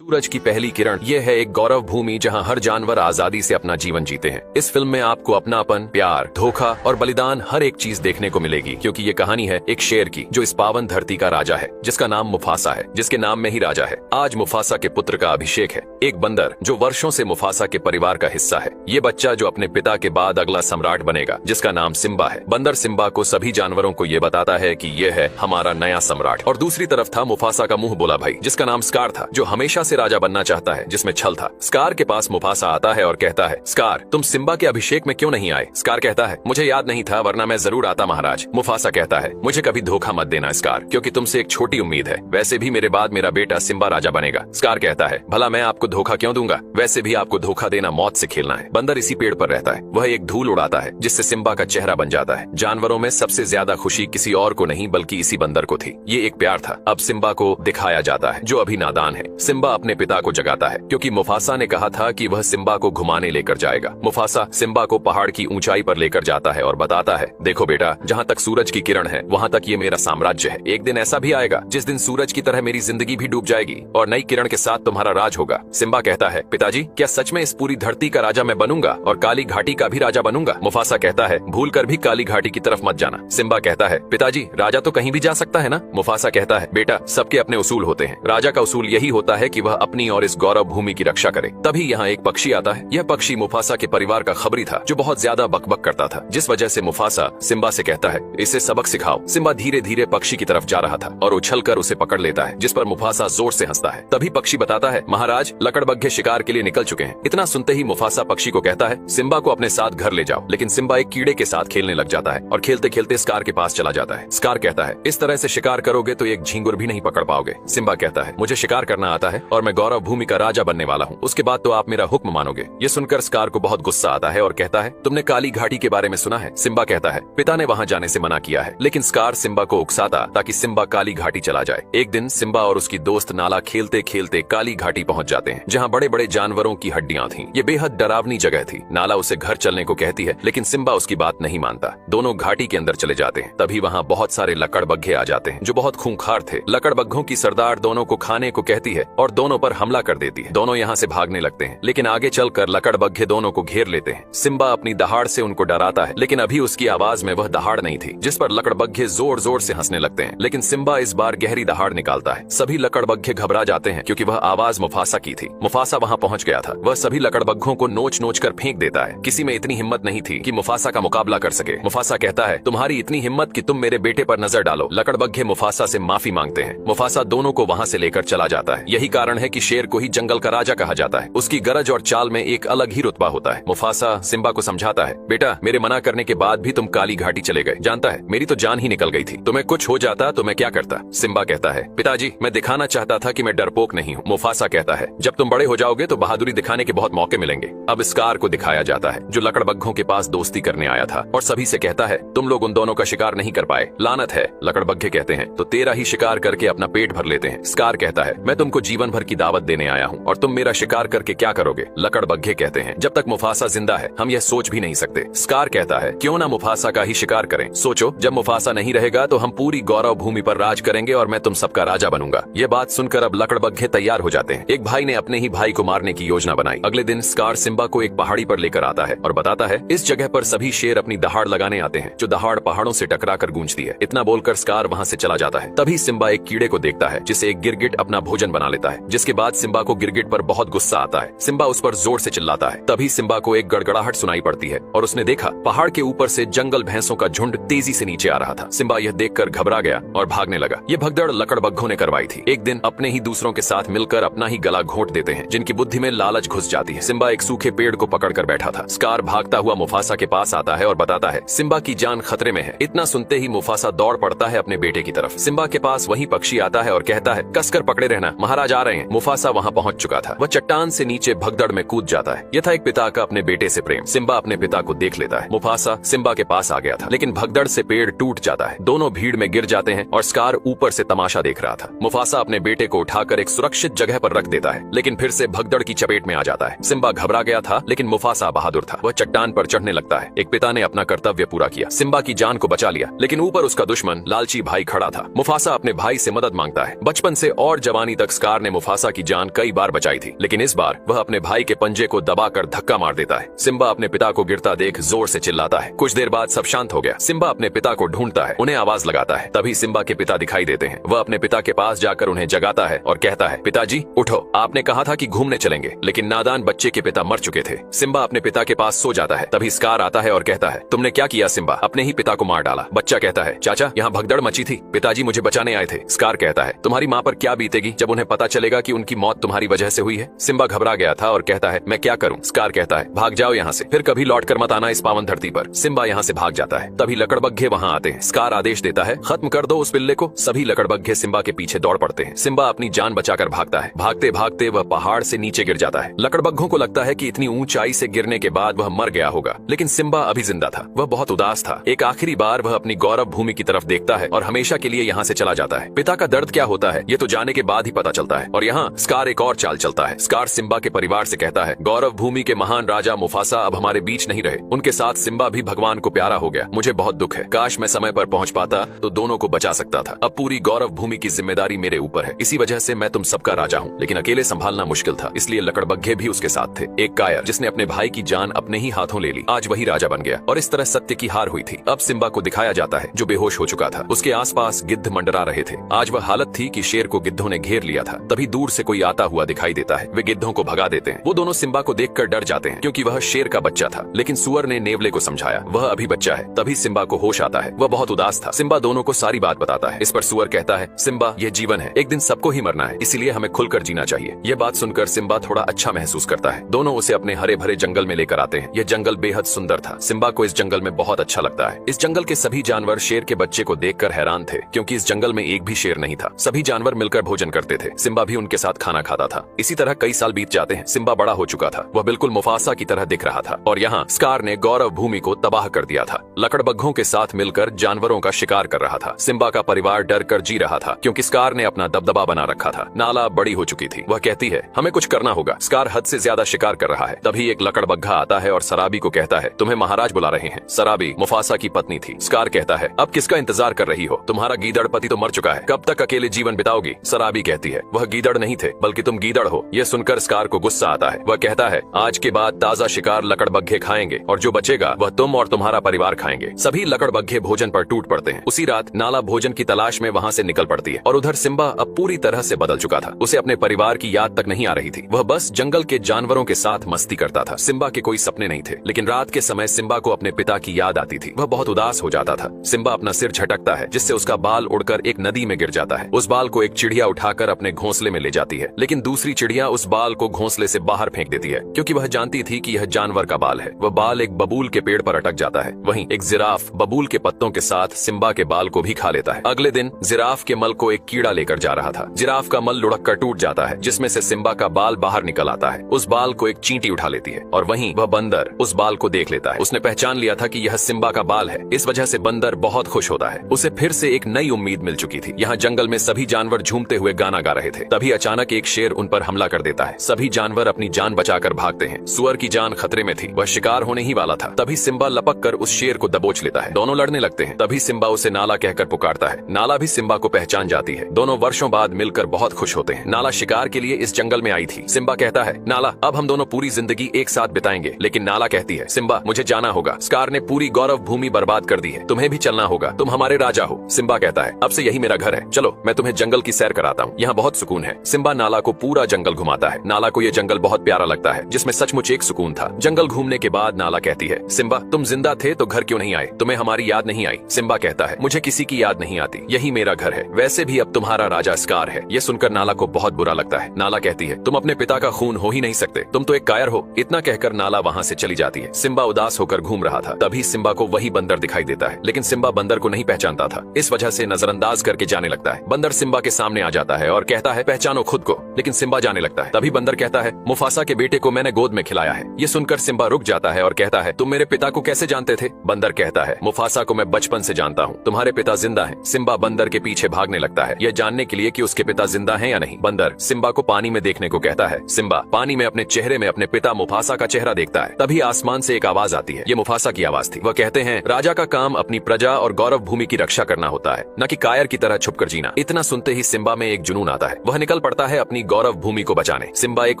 सूरज की पहली किरण ये है एक गौरव भूमि जहां हर जानवर आजादी से अपना जीवन जीते हैं। इस फिल्म में आपको अपनापन, प्यार, धोखा और बलिदान हर एक चीज देखने को मिलेगी, क्योंकि ये कहानी है एक शेर की जो इस पावन धरती का राजा है, जिसका नाम मुफासा है, जिसके नाम में ही राजा है। आज मुफासा के पुत्र का अभिषेक है, एक बंदर जो वर्षों से मुफासा के परिवार का हिस्सा है। ये बच्चा जो अपने पिता के बाद अगला सम्राट बनेगा, जिसका नाम सिम्बा है। बंदर सिम्बा को सभी जानवरों को ये बताता है कि ये है हमारा नया सम्राट। और दूसरी तरफ था मुफासा का मुंह बोला भाई, जिसका नाम स्कार था, जो हमेशा से राजा बनना चाहता है, जिसमें छल था। स्कार के पास मुफासा आता है और कहता है, स्कार तुम सिम्बा के अभिषेक में क्यों नहीं आए? स्कार कहता है, मुझे याद नहीं था, वरना मैं जरूर आता महाराज। मुफासा कहता है, मुझे कभी धोखा मत देना स्कार, क्योंकि तुमसे एक छोटी उम्मीद है। वैसे भी मेरे बाद मेरा बेटा सिम्बा राजा बनेगा। स्कार कहता है, भला मैं आपको धोखा क्यों दूंगा? वैसे भी आपको धोखा देना मौत से खेलना है। बंदर इसी पेड़ पर रहता है, वह एक धूल उड़ाता है जिससे सिम्बा का चेहरा बन जाता है। जानवरों में सबसे ज्यादा खुशी किसी और को नहीं बल्कि इसी बंदर को थी। ये एक प्यार था। अब सिम्बा को दिखाया जाता है, जो अभी नादान है। सिम्बा अपने पिता को जगाता है, क्योंकि मुफासा ने कहा था कि वह सिम्बा को घुमाने लेकर जाएगा। मुफासा सिम्बा को पहाड़ की ऊंचाई पर लेकर जाता है और बताता है, देखो बेटा, जहाँ तक सूरज की किरण है वहाँ तक ये मेरा साम्राज्य है। एक दिन ऐसा भी आएगा जिस दिन सूरज की तरह मेरी जिंदगी भी डूब जाएगी और नई किरण के साथ तुम्हारा राज होगा। सिम्बा कहता है, पिताजी, क्या सच में इस पूरी धरती का राजा मैं बनूंगा और काली घाटी का भी राजा बनूंगा? मुफासा कहता है, भूल कर भी काली घाटी की तरफ मत जाना। सिम्बा कहता है, पिताजी, राजा तो कहीं भी जा सकता है ना? मुफासा कहता है, बेटा, सबके अपने उसूल होते हैं। राजा का उसूल यही होता है कि वह अपनी और इस गौरव भूमि की रक्षा करे। तभी यहाँ एक पक्षी आता है। यह पक्षी मुफासा के परिवार का खबरी था, जो बहुत ज्यादा बकबक करता था, जिस वजह से मुफासा सिम्बा से कहता है, इसे सबक सिखाओ। सिम्बा धीरे धीरे पक्षी की तरफ जा रहा था और उछलकर उसे पकड़ लेता है, जिस पर मुफासा जोर से हंसता है। तभी पक्षी बताता है, महाराज, लकड़बग्घे शिकार के लिए निकल चुके हैं। इतना सुनते ही मुफासा पक्षी को कहता है, सिम्बा को अपने साथ घर ले जाओ। लेकिन सिम्बा एक कीड़े के साथ खेलने लग जाता है और खेलते खेलते स्कार के पास चला जाता है। स्कार कहता है, इस तरह से शिकार करोगे तो एक झींगुर भी नहीं पकड़ पाओगे। सिम्बा कहता है, मुझे शिकार करना आता है और मैं गौरव भूमि का राजा बनने वाला हूँ। उसके बाद तो आप मेरा हुक्म मानोगे। ये सुनकर स्कार को बहुत गुस्सा आता है और कहता है, तुमने काली घाटी के बारे में सुना है? सिम्बा कहता है, पिता ने वहाँ जाने से मना किया है। लेकिन स्कार सिम्बा को उकसाता ताकि सिम्बा काली घाटी चला जाए। एक दिन सिम्बा और उसकी दोस्त नाला खेलते खेलते काली घाटी पहुँच जाते हैं, जहाँ बड़े बड़े जानवरों की हड्डियां थीं। ये बेहद डरावनी जगह थी। नाला उसे घर चलने को कहती है, लेकिन सिम्बा उसकी बात नहीं मानता। दोनों घाटी के अंदर चले जाते हैं। तभी वहाँ बहुत सारे लकड़बग्घे आ जाते हैं, जो बहुत खूंखार थे। लकड़बग्घों की सरदार दोनों को खाने को कहती है और दोनों पर हमला कर देती है। दोनों यहाँ से भागने लगते हैं, लेकिन आगे चलकर लकड़बग्घे दोनों को घेर लेते हैं। सिम्बा अपनी दहाड़ से उनको डराता है, लेकिन अभी उसकी आवाज में वह दहाड़ नहीं थी, जिस पर लकड़बग्घे जोर जोर से हंसने लगते हैं। लेकिन सिम्बा इस बार गहरी दहाड़ निकालता है। सभी लकड़बग्घे घबरा जाते हैं, क्योंकि वह आवाज मुफासा की थी। मुफासा वहाँ पहुँच गया था। वह सभी लकड़बग्घों को नोच नोच कर फेंक देता है। किसी में इतनी हिम्मत नहीं थी कि मुफासा का मुकाबला कर सके। मुफासा कहता है, तुम्हारी इतनी हिम्मत कि तुम मेरे बेटे पर नजर डालो। लकड़बग्घे मुफासा से माफी मांगते हैं। मुफासा दोनों को वहाँ से लेकर चला जाता है। यही कारण है कि शेर को ही जंगल का राजा कहा जाता है। उसकी गरज और चाल में एक अलग ही रुतबा होता है। मुफासा सिम्बा को समझाता है, बेटा, मेरे मना करने के बाद भी तुम काली घाटी चले गए। जानता है, मेरी तो जान ही निकल गई थी। तुम्हें कुछ हो जाता तो मैं क्या करता? सिम्बा कहता है, पिताजी, मैं दिखाना चाहता था कि मैं डरपोक नहीं हूँ। मुफासा कहता है, जब तुम बड़े हो जाओगे तो बहादुरी दिखाने के बहुत मौके मिलेंगे। अब स्कार को दिखाया जाता है, जो लकड़बग्घों के पास दोस्ती करने आया था और सभी से कहता है, तुम लोग उन दोनों का शिकार नहीं कर पाए, लानत है। लकड़बग्घे कहते हैं, तो तेरा ही शिकार करके अपना पेट भर लेते हैं। स्कार कहता है, मैं तुमको जीवन भर की दावत देने आया हूँ और तुम मेरा शिकार करके क्या करोगे? लकड़बग्घे कहते हैं, जब तक मुफासा जिंदा है हम यह सोच भी नहीं सकते। स्कार कहता है, क्यों ना मुफासा का ही शिकार करें? सोचो, जब मुफासा नहीं रहेगा तो हम पूरी गौरव भूमि पर राज करेंगे और मैं तुम सबका राजा बनूंगा। ये बात सुनकर अब लकड़बग्घे तैयार हो जाते हैं। एक भाई ने अपने ही भाई को मारने की योजना बनाई। अगले दिन स्कार सिम्बा को एक पहाड़ी पर लेकर आता है और बताता है, इस जगह पर सभी शेर अपनी दहाड़ लगाने आते हैं, जो दहाड़ पहाड़ों से टकरा कर गूंजती है। इतना बोलकर स्कार वहाँ से चला जाता है। तभी सिम्बा एक कीड़े को देखता है, जिसे एक गिरगिट अपना भोजन बना लेता है, जिसके बाद सिम्बा को गिरगिट पर बहुत गुस्सा आता है। सिम्बा उस पर जोर से चिल्लाता है। तभी सिम्बा को एक गड़गड़ाहट सुनाई पड़ती है और उसने देखा, पहाड़ के ऊपर से जंगल भैंसों का झुंड तेजी से नीचे आ रहा था। सिम्बा यह देखकर घबरा गया और भागने लगा। ये भगदड़ लकड़बग्घों ने करवाई थी। एक दिन अपने ही दूसरों के साथ मिलकर अपना ही गला घोंट देते हैं, जिनकी बुद्धि में लालच घुस जाती है। सिम्बा एक सूखे पेड़ को पकड़कर बैठा था। स्कार भागता हुआ मुफासा के पास आता है और बताता है, सिम्बा की जान खतरे में है। इतना सुनते ही मुफासा दौड़ पड़ता है अपने बेटे की तरफ। सिम्बा के पास वही पक्षी आता है और कहता है, कसकर पकड़े रहना, महाराज आ रहे हैं। मुफासा वहाँ पहुँच चुका था। वह चट्टान से नीचे भगदड़ में कूद जाता है। यह था एक पिता का अपने बेटे से प्रेम। सिम्बा अपने पिता को देख लेता है। मुफासा सिम्बा के पास आ गया था, लेकिन भगदड़ से पेड़ टूट जाता है। दोनों भीड़ में गिर जाते हैं और स्कार ऊपर से तमाशा देख रहा था। मुफासा अपने बेटे को उठाकर एक सुरक्षित जगह पर रख देता है, लेकिन फिर से भगदड़ की चपेट में आ जाता है। सिम्बा घबरा गया था, लेकिन मुफासा बहादुर था। वह चट्टान पर चढ़ने लगता है। एक पिता ने अपना कर्तव्य पूरा किया, सिम्बा की जान को बचा लिया, लेकिन ऊपर उसका दुश्मन लालची भाई खड़ा था। मुफासा अपने भाई से मदद मांगता है। बचपन से और जवानी तक स्कार ने मुफासा मुफासा की जान कई बार बचाई थी, लेकिन इस बार वह अपने भाई के पंजे को दबाकर धक्का मार देता है। सिम्बा अपने पिता को गिरता देख जोर से चिल्लाता है। कुछ देर बाद सब शांत हो गया। सिम्बा अपने पिता को ढूंढता है, उन्हें आवाज लगाता है। तभी सिम्बा के पिता दिखाई देते हैं। वह अपने पिता के पास जाकर उन्हें जगाता है और कहता है, पिताजी उठो, आपने कहा था कि घूमने चलेंगे, लेकिन नादान बच्चे के पिता मर चुके थे। सिम्बा अपने पिता के पास सो जाता है। तभी स्कार आता है और कहता है, तुमने क्या किया सिम्बा? अपने ही पिता को मार डाला। बच्चा कहता है, चाचा यहाँ भगदड़ मची थी, पिताजी मुझे बचाने आए थे। स्कार कहता है, तुम्हारी माँ पर क्या बीतेगी जब उन्हें पता चलेगा कि उनकी मौत तुम्हारी वजह से हुई है। सिम्बा घबरा गया था और कहता है, मैं क्या करूँ? स्कार कहता है, भाग जाओ यहाँ से, फिर कभी लौट कर मत आना इस पावन धरती पर। सिम्बा यहाँ से भाग जाता है। तभी लकड़बग्घे वहाँ आते हैं। स्कार आदेश देता है, खत्म कर दो उस पिल्ले को। सभी लकड़बग्घे सिम्बा के पीछे दौड़ पड़ते हैं। सिम्बा अपनी जान बचाकर भागता है। भागते भागते वह पहाड़ से नीचे गिर जाता है। लकड़बग्घों को लगता है कि इतनी ऊंचाई से गिरने के बाद वह मर गया होगा, लेकिन सिम्बा अभी जिंदा था। वह बहुत उदास था। एक आखिरी बार वह अपनी गौरव भूमि की तरफ देखता है और हमेशा के लिए यहाँ से चला जाता है। पिता का दर्द क्या होता है ये तो जाने के बाद ही पता चलता है। और यहाँ स्कार एक और चाल चलता है। स्कार सिम्बा के परिवार से कहता है, गौरव भूमि के महान राजा मुफासा अब हमारे बीच नहीं रहे। उनके साथ सिम्बा भी भगवान को प्यारा हो गया। मुझे बहुत दुख है। काश मैं समय पर पहुंच पाता तो दोनों को बचा सकता था। अब पूरी गौरव भूमि की जिम्मेदारी मेरे ऊपर है। इसी वजह से मैं तुम सबका राजा हूँ, लेकिन अकेले संभालना मुश्किल था, इसलिए लकड़बग्घे भी उसके साथ थे। एक कायर जिसने अपने भाई की जान अपने ही हाथों ले ली, आज वही राजा बन गया। और इस तरह सत्य की हार हुई थी। अब सिम्बा को दिखाया जाता है जो बेहोश हो चुका था। उसके आसपास गिद्ध मंडरा रहे थे। आज वह हालत थी कि शेर को गिद्धों ने घेर लिया था। तभी दूर से कोई आता हुआ दिखाई देता है। वे गिद्धों को भगा देते हैं। वो दोनों सिम्बा को देखकर डर जाते हैं, क्योंकि वह शेर का बच्चा था। लेकिन सुअर ने नेवले को समझाया, वह अभी बच्चा है। तभी सिम्बा को होश आता है। वह बहुत उदास था। सिम्बा दोनों को सारी बात बताता है। इस पर सुअर कहता है, सिम्बा ये जीवन है, एक दिन सबको ही मरना है, इसीलिए हमें खुलकर जीना चाहिए। यह बात सुनकर सिम्बा थोड़ा अच्छा महसूस करता है। दोनों उसे अपने हरे भरे जंगल में लेकर आते हैं। यह जंगल बेहद सुंदर था। सिम्बा को इस जंगल में बहुत अच्छा लगता है। इस जंगल के सभी जानवर शेर के बच्चे को देखकर हैरान थे, क्योंकि इस जंगल में एक भी शेर नहीं था। सभी जानवर मिलकर भोजन करते थे। सिम्बा भी उनके साथ खाना खाता था। इसी तरह कई साल बीत जाते हैं। सिम्बा बड़ा हो चुका था। वह बिल्कुल मुफासा की तरह दिख रहा था। और यहाँ स्कार ने गौरव भूमि को तबाह कर दिया था। लकड़बग्घों के साथ मिलकर जानवरों का शिकार कर रहा था। सिम्बा का परिवार डर कर जी रहा था, क्योंकि स्कार ने अपना दबदबा बना रखा था। नाला बड़ी हो चुकी थी। वह कहती है, हमें कुछ करना होगा, स्कार हद से ज्यादा शिकार कर रहा है। तभी एक लकड़बग्घा आता है और सराबी को कहता है, तुम्हें महाराज बुला रहे हैं। सराबी मुफासा की पत्नी थी। स्कार कहता है, अब किसका इंतजार कर रही हो? तुम्हारा गीदड़ पति तो मर चुका है, कब तक अकेले जीवन बिताओगी? सराबी कहती है, वह गीदड़ नहीं थे, बल्कि तुम गीदड़ हो। यह सुनकर स्कार को गुस्सा आता है। वह कहता है, आज के बाद ताजा शिकार लकड़बग्घे खाएंगे, और जो बचेगा वह तुम और तुम्हारा परिवार खाएंगे। सभी लकड़बग्घे भोजन पर टूट पड़ते हैं। उसी रात नाला भोजन की तलाश में वहाँ से निकल पड़ती है। और उधर सिम्बा अब पूरी तरह से बदल चुका था। उसे अपने परिवार की याद तक नहीं आ रही थी। वह बस जंगल के जानवरों के साथ मस्ती करता था। सिम्बा के कोई सपने नहीं थे, लेकिन रात के समय सिम्बा को अपने पिता की याद आती थी। वह बहुत उदास हो जाता था। सिम्बा अपना सिर झटकता है, जिससे उसका बाल उड़कर एक नदी में गिर जाता है। उस बाल को एक चिड़िया उठाकर अपने घोंसले में ले जाती है, लेकिन दूसरी चिड़िया उस बाल को घोंसले से बाहर फेंक देती है, क्योंकि वह जानती थी कि यह जानवर का बाल है। वह बाल एक बबूल के पेड़ पर अटक जाता है। वहीं एक जिराफ बबूल के पत्तों के साथ सिम्बा के बाल को भी खा लेता है। अगले दिन जिराफ के मल को एक कीड़ा लेकर जा रहा था। जिराफ का मल लुढ़क कर टूट जाता है, जिसमें से सिम्बा का बाल बाहर निकल आता है। उस बाल को एक चींटी उठा लेती है, और वहीं वह बंदर उस बाल को देख लेता है। उसने पहचान लिया था कि यह सिम्बा का बाल है। इस वजह से बंदर बहुत खुश होता है। उसे फिर से एक नई उम्मीद मिल चुकी थी। यहाँ जंगल में सभी जानवर झूमते हुए गाना गा रहे थे। तभी अचानक एक शेर उन पर हमला कर देता है। सभी जानवर अपनी जान बचाकर भागते हैं। सुअर की जान खतरे में थी, वह शिकार होने ही वाला था। तभी सिम्बा लपक कर उस शेर को दबोच लेता है। दोनों लड़ने लगते हैं। तभी सिम्बा उसे नाला कहकर पुकारता है। नाला भी सिम्बा को पहचान जाती है। दोनों वर्षों बाद मिलकर बहुत खुश होते हैं। नाला शिकार के लिए इस जंगल में आई थी। सिम्बा कहता है, नाला अब हम दोनों पूरी जिंदगी एक साथ बिताएंगे। लेकिन नाला कहती है, सिम्बा मुझे जाना होगा, स्कार ने पूरी गौरव भूमि बर्बाद कर दी है, तुम्हें भी चलना होगा, तुम हमारे राजा हो। सिम्बा कहता है, अब से यही मेरा घर है, चलो मैं तुम्हें जंगल की सैर कराता हूँ, यहाँ बहुत सुकून है। सिम्बा नाला को पूरा जंगल घुमाता है। नाला को ये जंगल बहुत प्यारा लगता है, जिसमें सचमुच एक सुकून था। जंगल घूमने के बाद नाला कहती है, सिम्बा तुम जिंदा थे तो घर क्यों नहीं आए? तुम्हें हमारी याद नहीं आई? सिम्बा कहता है, मुझे किसी की याद नहीं आती, यही मेरा घर है। वैसे भी अब तुम्हारा राजा स्कार है। ये सुनकर नाला को बहुत बुरा लगता है। नाला कहती है, तुम अपने पिता का खून हो ही नहीं सकते, तुम तो एक कायर हो। इतना कहकर नाला वहाँ से चली जाती है। सिम्बा उदास होकर घूम रहा था। तभी सिम्बा को वही बंदर दिखाई देता है, लेकिन सिम्बा बंदर को नहीं पहचानता था। इस वजह से नजरअंदाज करके जाने लगता है। बंदर सिम्बा के सामने आ जाता है और कहता है, पहचानो खुद को। लेकिन सिम्बा जाने लगता है। तभी बंदर कहता है, मुफासा के बेटे को मैंने गोद में खिलाया है। ये सुनकर सिम्बा रुक जाता है और कहता है, तुम मेरे पिता को कैसे जानते थे? बंदर कहता है, मुफासा को मैं बचपन से जानता हूँ, तुम्हारे पिता जिंदा हैं। सिम्बा बंदर के पीछे भागने लगता है, यह जानने के लिए कि उसके पिता जिंदा हैं या नहीं। बंदर सिम्बा को पानी में देखने को कहता है। सिम्बा पानी में अपने चेहरे में अपने पिता मुफासा का चेहरा देखता है। तभी आसमान से एक आवाज आती है। ये मुफासा की आवाज थी। वह कहते हैं, राजा का काम अपनी प्रजा और गौरव भूमि की रक्षा करना होता है, न कि कायर की तरह छुपकर जीना। इतना सुनते ही सिम्बा में एक जुनून आता है। वह निकल निकल पड़ता है अपनी गौरव भूमि को बचाने। सिम्बा एक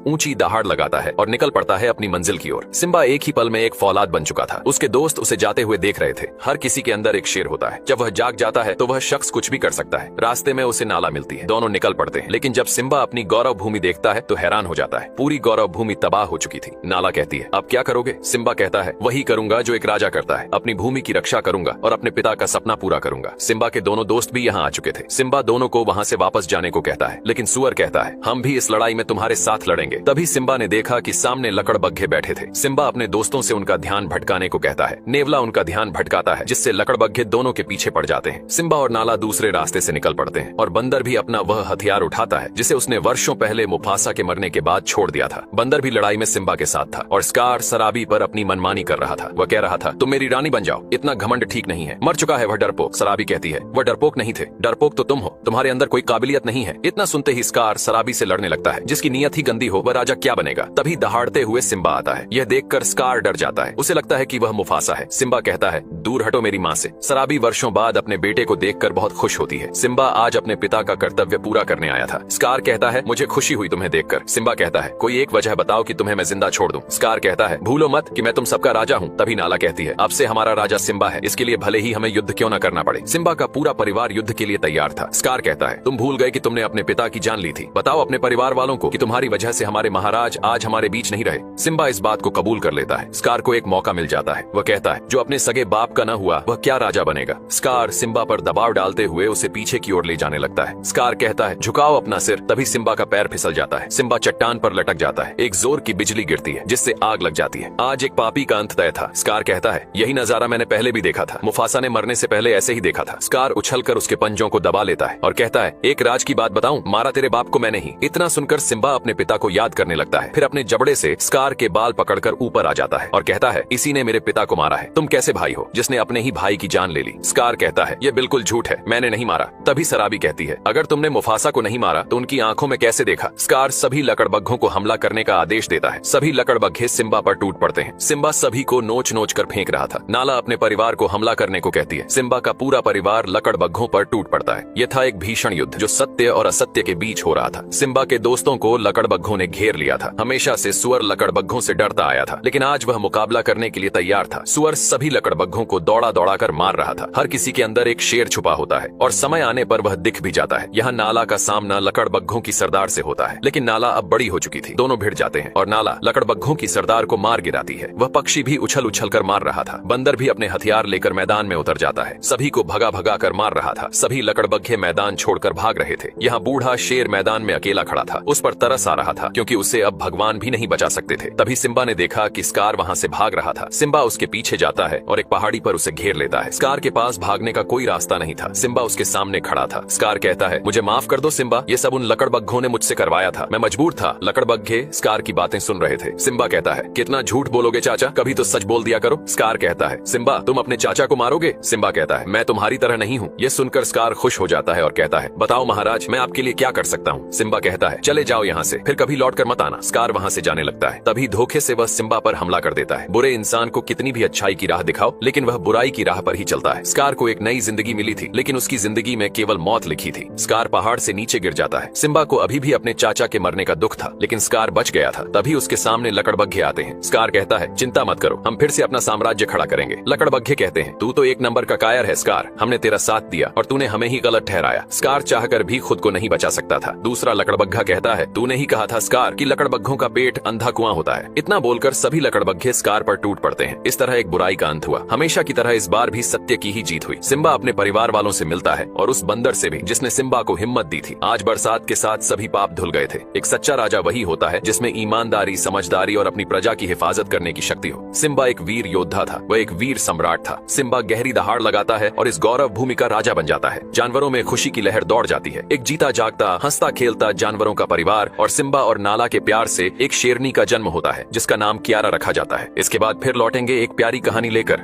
ऊंची दहाड़ लगाता है और निकल पड़ता है अपनी मंजिल की ओर। सिम्बा एक ही पल में एक फौलाद बन चुका था। उसके दोस्त उसे जाते हुए देख रहे थे। हर किसी के अंदर एक शेर होता है। जब वह जाग जाता है तो वह शख्स कुछ भी कर सकता है। रास्ते में उसे नाला मिलती है, दोनों निकल पड़ते हैं। लेकिन जब सिम्बा अपनी गौरव भूमि देखता है तो हैरान हो जाता है। पूरी गौरव भूमि तबाह हो चुकी थी। नाला कहती है, अब क्या करोगे? सिम्बा कहता है, वही करूंगा जो एक राजा करता है, अपनी भूमि की रक्षा करूंगा और अपने पिता का सपना पूरा करूंगा। सिम्बा के दोनों दोस्त भी यहाँ आ चुके थे। सिम्बा दोनों को वहाँ से वापस जाने को कहता है, लेकिन सुअर कहता है, हम भी इस लड़ाई में तुम्हारे साथ लड़ेंगे। तभी सिम्बा ने देखा कि सामने लकड़बग्घे बैठे थे। सिम्बा अपने दोस्तों से उनका ध्यान भटकाने को कहता है। नेवला उनका ध्यान भटकाता है, जिससे लकड़बग्घे दोनों के पीछे पड़ जाते हैं। सिम्बा और नाला दूसरे रास्ते से निकल पड़ते हैं और बंदर भी अपना वह हथियार उठाता है जिसे उसने वर्षों पहले मुफासा के मरने के बाद छोड़ दिया था। बंदर भी लड़ाई में सिम्बा के साथ था और स्कार सराबी पर अपनी मनमानी कर रहा था। वह कह रहा था, तुम मेरी रानी बन जाओ, इतना घमंड ठीक नहीं है, मर चुका है वह डरपोक। सराबी कहती है, वह डरपोक नहीं थे, डरपोक तो तुम हो, तुम्हारे अंदर कोई काबिलियत नहीं है। इतना सुनते ही स्कार सराबी से लड़ने लगता है। जिसकी नीयत ही गंदी हो वह राजा क्या बनेगा। तभी दहाड़ते हुए सिम्बा आता है। यह देखकर स्कार डर जाता है। उसे लगता है कि वह मुफासा है। सिम्बा कहता है, दूर हटो मेरी माँ से। सराबी वर्षों बाद अपने बेटे को देखकर बहुत खुश होती है। सिम्बा आज अपने पिता का कर्तव्य पूरा करने आया था। स्कार कहता है, मुझे खुशी हुई तुम्हें देखकर। सिम्बा कहता है, कोई एक वजह बताओ कि तुम्हें मैं जिंदा छोड़ दूं। स्कार कहता है, भूलो मत कि मैं तुम सबका राजा हूँ। तभी नाला कहती है, अब से हमारा राजा सिम्बा है, इसके लिए भले ही हमें युद्ध क्यों न करना पड़े। सिम्बा का पूरा परिवार युद्ध के लिए तैयार था। स्कार कहता है, तुम भूल गए कि तुमने अपने पिता की जान ली थी। बताओ अपने परिवार वालों को कि तुम्हारी वजह से हमारे महाराज आज हमारे बीच नहीं रहे। सिम्बा इस बात को कबूल कर लेता है। स्कार को एक मौका मिल जाता है। वह कहता है, जो अपने सगे बाप का न हुआ वह क्या राजा बनेगा। स्कार सिम्बा पर दबाव डालते हुए उसे पीछे की ओर ले जाने लगता है। स्कार कहता है, झुकाओ अपना सिर। तभी सिम्बा का पैर फिसल जाता है। सिम्बा चट्टान पर लटक जाता है। एक जोर की बिजली गिरती है जिससे आग लग जाती है। आज एक पापी का अंत तय था। स्कार कहता है, यही नजारा मैंने पहले भी देखा था। मुफासा ने मरने से पहले ऐसे ही देखा था। स्कार उछलकर उसके पंजों को दबा लेता है और कहता है, एक राज की बात बताऊं, मारा तेरे बाप को मैंने ही। इतना सुनकर सिम्बा अपने पिता को याद करने लगता है। फिर अपने जबड़े से स्कार के बाल पकड़कर ऊपर आ जाता है और कहता है, इसी ने मेरे पिता को मारा है। तुम कैसे भाई हो जिसने अपने ही भाई की जान ले ली। स्कार कहता है, यह बिल्कुल झूठ है, मैंने नहीं मारा। तभी सराबी कहती है, अगर तुमने मुफासा को नहीं मारा तो उनकी आंखों में कैसे देखा। स्कार सभी लकड़बग्घों को हमला करने का आदेश देता है। सभी लकड़बग्घे सिम्बा पर टूट पड़ते हैं। सिम्बा सभी को नोच नोच कर फेंक रहा था। नाला अपने परिवार को हमला करने को कहती है। सिम्बा का पूरा परिवार लकड़बग्घों पर टूट पड़ता है। यह था एक भीषण युद्ध जो सत्य और असत्य के बीच हो रहा था। सिम्बा के दोस्तों को लकड़बग्घों ने घेर लिया था। हमेशा से सुअर लकड़बग्घों से डरता आया था, लेकिन आज वह मुकाबला करने के लिए तैयार था। सुअर सभी लकड़बग्घों को दौड़ा दौड़ा कर मार रहा था। हर किसी के अंदर एक शेर छुपा होता है और समय आने पर वह दिख भी जाता है। यहाँ नाला का सामना लकड़बग्घों की सरदार से होता है, लेकिन नाला अब बड़ी हो चुकी थी। दोनों भिड़ जाते हैं और नाला लकड़बग्घों की सरदार को मार गिराती है। वह पक्षी भी उछल उछल कर मार रहा था। बंदर भी अपने हथियार लेकर मैदान में उतर जाता है। सभी को भगा भगा कर मार रहा था। सभी लकड़बग्घे मैदान छोड़कर भाग रहे थे। यहाँ बूढ़ा शेर मैदान में अकेला खड़ा था। उस पर तरस आ रहा था क्योंकि उसे अब भगवान भी नहीं बचा सकते थे। तभी सिम्बा ने देखा कि स्कार वहाँ से भाग रहा था। सिम्बा उसके पीछे जाता है और एक पहाड़ी पर उसे घेर लेता है। स्कार के पास भागने का कोई रास्ता नहीं था। सिम्बा उसके सामने खड़ा था। स्कार कहता है, मुझे माफ कर दो सिम्बा, ये सब उन लकड़बग्घों ने मुझसे करवाया था, मैं मजबूर था। लकड़बग्घे स्कार की बातें सुन रहे थे। सिम्बा कहता है, कितना झूठ बोलोगे चाचा, कभी तो सच बोल दिया करो। स्कार कहता है, सिम्बा तुम अपने चाचा को मारोगे। सिम्बा कहता है, मैं तुम्हारी तरह नहीं हूँ। ये सुनकर स्कार खुश हो जाता है और कहता है, बताओ महाराज, मैं आपके लिए क्या कर सकता हूँ। सिम्बा कहता है, चले जाओ यहाँ से, फिर कभी लौट कर मत आना। स्कार वहाँ से जाने लगता है। तभी धोखे से वह सिम्बा पर हमला कर देता है। बुरे इंसान को कितनी भी अच्छाई की राह दिखाओ, लेकिन वह बुराई की राह पर ही चलता है। स्कार को एक नई जिंदगी मिली थी, लेकिन उसकी जिंदगी में केवल मौत लिखी थी। स्कार पहाड़ से नीचे गिर जाता है। सिम्बा को अभी भी अपने चाचा के मरने का दुख था, लेकिन स्कार बच गया था। तभी उसके सामने लकड़बग्घे आते हैं। स्कार कहता है, चिंता मत करो, हम फिर से अपना साम्राज्य खड़ा करेंगे। लकड़बग्घे कहते हैं, तू तो एक नंबर का कायर है स्कार, हमने तेरा साथ दिया और तूने हमें ही गलत ठहराया। स्कार चाहकर भी खुद को नहीं बचा सकता था। दूसरा लकड़बग्घा कहता है, तूने ही कहा था स्कार कि लकड़बग्घों का पेट अंधा कुआं होता है। इतना बोलकर सभी लकड़बग्घे स्कार पर टूट पड़ते हैं। इस तरह एक बुराई का अंत हुआ। हमेशा की तरह इस बार भी सत्य की ही जीत हुई। सिम्बा अपने परिवार वालों से मिलता है और उस बंदर से भी जिसने सिम्बा को हिम्मत दी थी। आज बरसात के साथ सभी पाप धुल गए थे। एक सच्चा राजा वही होता है जिसमें ईमानदारी, समझदारी और अपनी प्रजा की हिफाजत करने की शक्ति हो। सिम्बा एक वीर योद्धा था, वह एक वीर सम्राट था। सिम्बा गहरी दहाड़ लगाता है और इस गौरव भूमि का राजा बन जाता है। जानवरों में खुशी की लहर दौड़ जाती है। एक जीता जागता, हंसता खेलता जानवरों का परिवार और सिम्बा और नाला के प्यार से एक शेरनी का जन्म होता है जिसका नाम कियारा रखा जाता है। इसके बाद फिर लौटेंगे एक प्यारी कहानी लेकर।